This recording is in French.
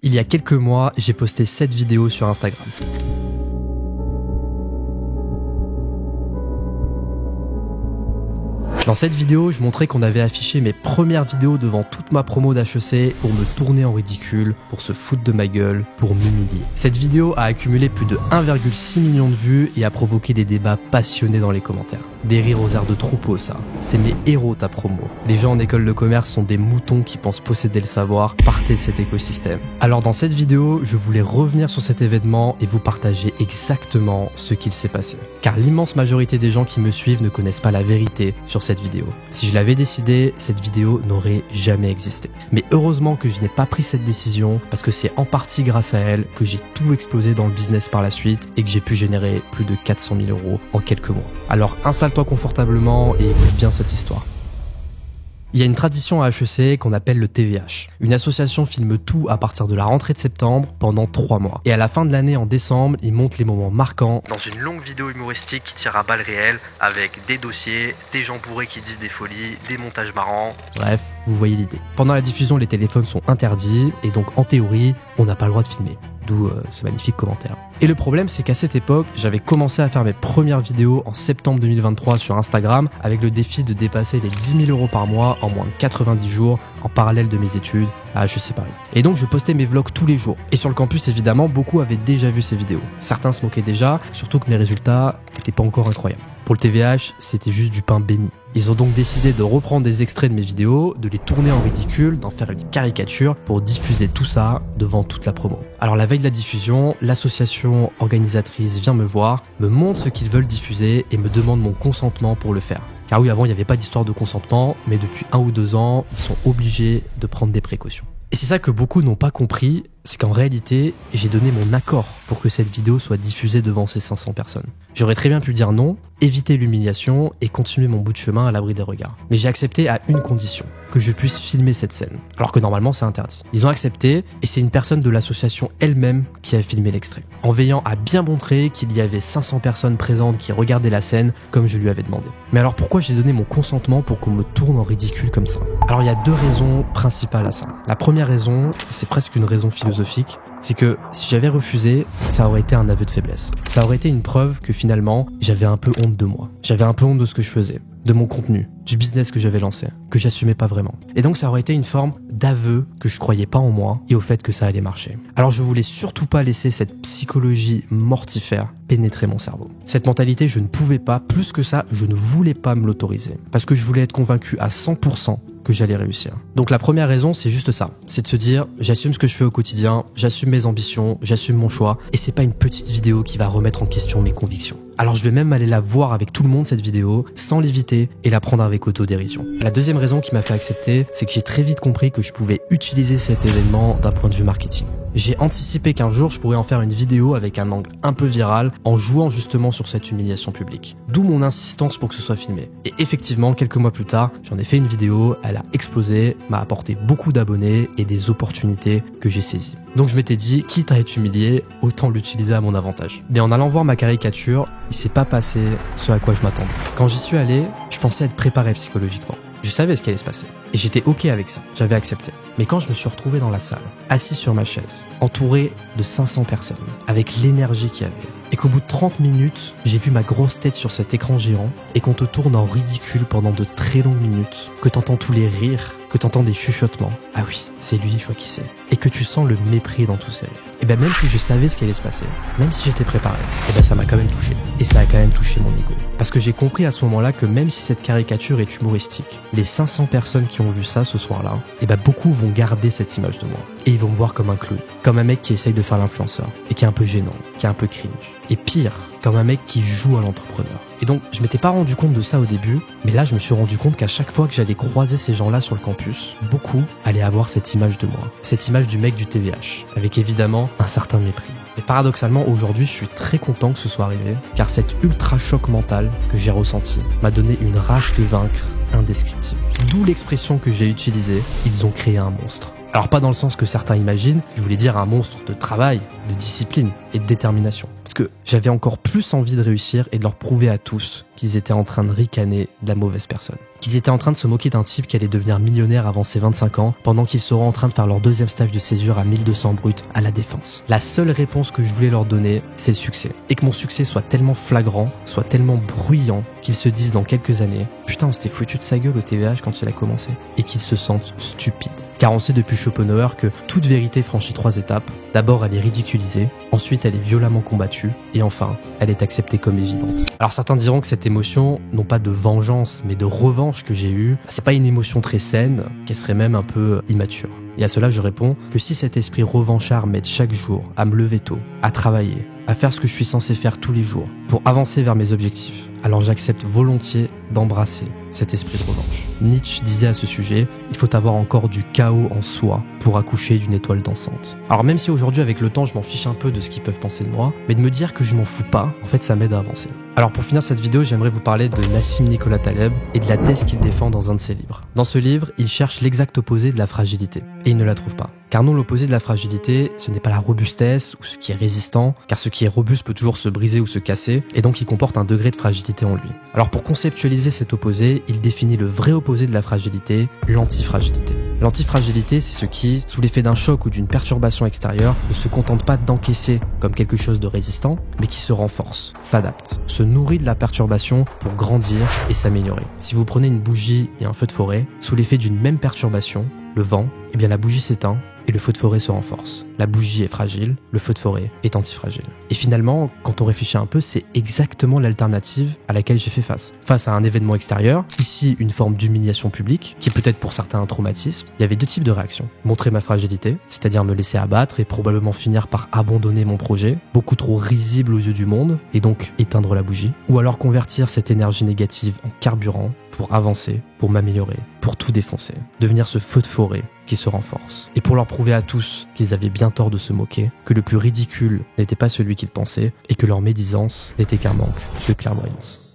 Il y a quelques mois, j'ai posté cette vidéo sur Instagram. Dans cette vidéo, je montrais qu'on avait affiché mes premières vidéos devant toute ma promo d'HEC pour me tourner en ridicule, pour se foutre de ma gueule, pour m'humilier. Cette vidéo a accumulé plus de 1,6 million de vues et a provoqué des débats passionnés dans les commentaires. Des rires aux airs de troupeau, ça. C'est mes héros ta promo. Les gens en école de commerce sont des moutons qui pensent posséder le savoir. Partez de cet écosystème. Alors dans cette vidéo, je voulais revenir sur cet événement et vous partager exactement ce qu'il s'est passé. Car l'immense majorité des gens qui me suivent ne connaissent pas la vérité sur cette vidéo. Si je l'avais décidé, cette vidéo n'aurait jamais existé. Mais heureusement que je n'ai pas pris cette décision parce que c'est en partie grâce à elle que j'ai tout explosé dans le business par la suite et que j'ai pu générer plus de 400 000 € en quelques mois. Alors installe-toi confortablement et écoute bien cette histoire. Il y a une tradition à HEC qu'on appelle le TVH. Une association filme tout à partir de la rentrée de septembre pendant 3 mois. Et à la fin de l'année, en décembre, ils montrent les moments marquants dans une longue vidéo humoristique qui tire à balles réelles avec des dossiers, des gens bourrés qui disent des folies, des montages marrants. Bref, vous voyez l'idée. Pendant la diffusion, les téléphones sont interdits et donc en théorie, on n'a pas le droit de filmer. D'où ce magnifique commentaire. Et le problème, c'est qu'à cette époque, j'avais commencé à faire mes premières vidéos en septembre 2023 sur Instagram avec le défi de dépasser les 10 000 € par mois en moins de 90 jours en parallèle de mes études à HEC Paris. Et donc, je postais mes vlogs tous les jours. Et sur le campus, évidemment, beaucoup avaient déjà vu ces vidéos. Certains se moquaient déjà, surtout que mes résultats n'étaient pas encore incroyables. Pour le TVH, c'était juste du pain béni. Ils ont donc décidé de reprendre des extraits de mes vidéos, de les tourner en ridicule, d'en faire une caricature pour diffuser tout ça devant toute la promo. Alors la veille de la diffusion, l'association organisatrice vient me voir, me montre ce qu'ils veulent diffuser et me demande mon consentement pour le faire. Car oui, avant il n'y avait pas d'histoire de consentement, mais depuis 1 ou 2 ans, ils sont obligés de prendre des précautions. Et c'est ça que beaucoup n'ont pas compris, c'est qu'en réalité, j'ai donné mon accord pour que cette vidéo soit diffusée devant ces 500 personnes. J'aurais très bien pu dire non, éviter l'humiliation et continuer mon bout de chemin à l'abri des regards. Mais j'ai accepté à une condition, que je puisse filmer cette scène, alors que normalement c'est interdit. Ils ont accepté et c'est une personne de l'association elle-même qui a filmé l'extrait, en veillant à bien montrer qu'il y avait 500 personnes présentes qui regardaient la scène comme je lui avais demandé. Mais alors pourquoi j'ai donné mon consentement pour qu'on me tourne en ridicule comme ça? Alors il y a 2 raisons principales à ça. La première raison, c'est presque une raison philosophique, c'est que si j'avais refusé, ça aurait été un aveu de faiblesse. Ça aurait été une preuve que finalement, j'avais un peu honte de moi. J'avais un peu honte de ce que je faisais, de mon contenu, du business que j'avais lancé, que j'assumais pas vraiment. Et donc ça aurait été une forme d'aveu que je croyais pas en moi et au fait que ça allait marcher. Alors je voulais surtout pas laisser cette psychologie mortifère pénétrer mon cerveau. Cette mentalité, je ne pouvais pas, plus que ça, je ne voulais pas me l'autoriser. Parce que je voulais être convaincu à 100% que j'allais réussir. Donc la première raison, c'est juste ça. C'est de se dire, j'assume ce que je fais au quotidien, j'assume mes ambitions, j'assume mon choix, et c'est pas une petite vidéo qui va remettre en question mes convictions. Alors je vais même aller la voir avec tout le monde cette vidéo, sans l'éviter et la prendre avec autodérision. La deuxième raison qui m'a fait accepter, c'est que j'ai très vite compris que je pouvais utiliser cet événement d'un point de vue marketing. J'ai anticipé qu'un jour je pourrais en faire une vidéo avec un angle un peu viral en jouant justement sur cette humiliation publique. D'où mon insistance pour que ce soit filmé. Et effectivement, quelques mois plus tard, j'en ai fait une vidéo, elle a explosé, m'a apporté beaucoup d'abonnés et des opportunités que j'ai saisies. Donc je m'étais dit, quitte à être humilié, autant l'utiliser à mon avantage. Mais en allant voir ma caricature, il s'est pas passé ce à quoi je m'attendais. Quand j'y suis allé, je pensais être préparé psychologiquement. Je savais ce qui allait se passer. Et j'étais ok avec ça. J'avais accepté. Mais quand je me suis retrouvé dans la salle, assis sur ma chaise, entouré de 500 personnes, avec l'énergie qu'il y avait, et qu'au bout de 30 minutes, j'ai vu ma grosse tête sur cet écran géant, et qu'on te tourne en ridicule pendant de très longues minutes, que t'entends tous les rires, que t'entends des chuchotements. Ah oui, c'est lui, je vois qui c'est. Et que tu sens le mépris dans tous ces rires. Et ben même si je savais ce qui allait se passer, même si j'étais préparé, et ben ça m'a quand même touché. Et ça a quand même touché mon ego. Parce que j'ai compris à ce moment-là que même si cette caricature est humoristique, les 500 personnes qui ont vu ça ce soir-là, et ben beaucoup vont garder cette image de moi. Et ils vont me voir comme un clown, comme un mec qui essaye de faire l'influenceur, et qui est un peu gênant, qui est un peu cringe. Et pire, comme un mec qui joue à l'entrepreneur. Et donc, je m'étais pas rendu compte de ça au début, mais là, je me suis rendu compte qu'à chaque fois que j'allais croiser ces gens-là sur le campus, beaucoup allaient avoir cette image de moi. Cette image du mec du TVH, avec évidemment un certain mépris. Et paradoxalement, aujourd'hui, je suis très content que ce soit arrivé, car cet ultra choc mental que j'ai ressenti m'a donné une rage de vaincre indescriptible. D'où l'expression que j'ai utilisée, ils ont créé un monstre. Alors pas dans le sens que certains imaginent, je voulais dire un monstre de travail, de discipline et de détermination. Parce que j'avais encore plus envie de réussir et de leur prouver à tous qu'ils étaient en train de ricaner de la mauvaise personne. Qu'ils étaient en train de se moquer d'un type qui allait devenir millionnaire avant ses 25 ans, pendant qu'ils seront en train de faire leur deuxième stage de césure à 1200 brut à la Défense. La seule réponse que je voulais leur donner, c'est le succès. Et que mon succès soit tellement flagrant, soit tellement bruyant, qu'ils se disent dans quelques années « Putain, on s'était foutu de sa gueule au TVH quand il a commencé ». Et qu'ils se sentent stupides. Car on sait depuis Schopenhauer que toute vérité franchit 3 étapes. D'abord, elle est ridiculisée, ensuite elle est violemment combattue, et enfin, elle est acceptée comme évidente. Alors certains diront que cette émotion, non pas de vengeance, mais de revanche que j'ai eue, c'est pas une émotion très saine, qu'elle serait même un peu immature. Et à cela, je réponds que si cet esprit revanchard m'aide chaque jour à me lever tôt, à travailler, à faire ce que je suis censé faire tous les jours, pour avancer vers mes objectifs, alors j'accepte volontiers d'embrasser cet esprit de revanche. Nietzsche disait à ce sujet, il faut avoir encore du chaos en soi pour accoucher d'une étoile dansante. Alors même si aujourd'hui avec le temps je m'en fiche un peu de ce qu'ils peuvent penser de moi, mais de me dire que je m'en fous pas, en fait ça m'aide à avancer. Alors pour finir cette vidéo, j'aimerais vous parler de Nassim Nicolas Taleb et de la thèse qu'il défend dans un de ses livres. Dans ce livre, il cherche l'exact opposé de la fragilité, et il ne la trouve pas. Car non, l'opposé de la fragilité, ce n'est pas la robustesse ou ce qui est résistant, car ce qui est robuste peut toujours se briser ou se casser, et donc il comporte un degré de fragilité en lui. Alors pour conceptualiser cet opposé, il définit le vrai opposé de la fragilité, l'antifragilité. L'antifragilité, c'est ce qui, sous l'effet d'un choc ou d'une perturbation extérieure, ne se contente pas d'encaisser comme quelque chose de résistant, mais qui se renforce, s'adapte, se nourrit de la perturbation pour grandir et s'améliorer. Si vous prenez une bougie et un feu de forêt, sous l'effet d'une même perturbation, le vent, eh bien la bougie s'éteint et le feu de forêt se renforce. La bougie est fragile, le feu de forêt est antifragile. Et finalement, quand on réfléchit un peu, c'est exactement l'alternative à laquelle j'ai fait face. Face à un événement extérieur, ici une forme d'humiliation publique, qui est peut-être pour certains un traumatisme, il y avait 2 types de réactions. Montrer ma fragilité, c'est-à-dire me laisser abattre et probablement finir par abandonner mon projet, beaucoup trop risible aux yeux du monde, et donc éteindre la bougie. Ou alors convertir cette énergie négative en carburant pour avancer, pour m'améliorer, pour tout défoncer. Devenir ce feu de forêt qui se renforce. Et pour leur prouver à tous qu'ils avaient bien tort de se moquer, que le plus ridicule n'était pas celui qu'ils pensaient, et que leur médisance n'était qu'un manque de clairvoyance.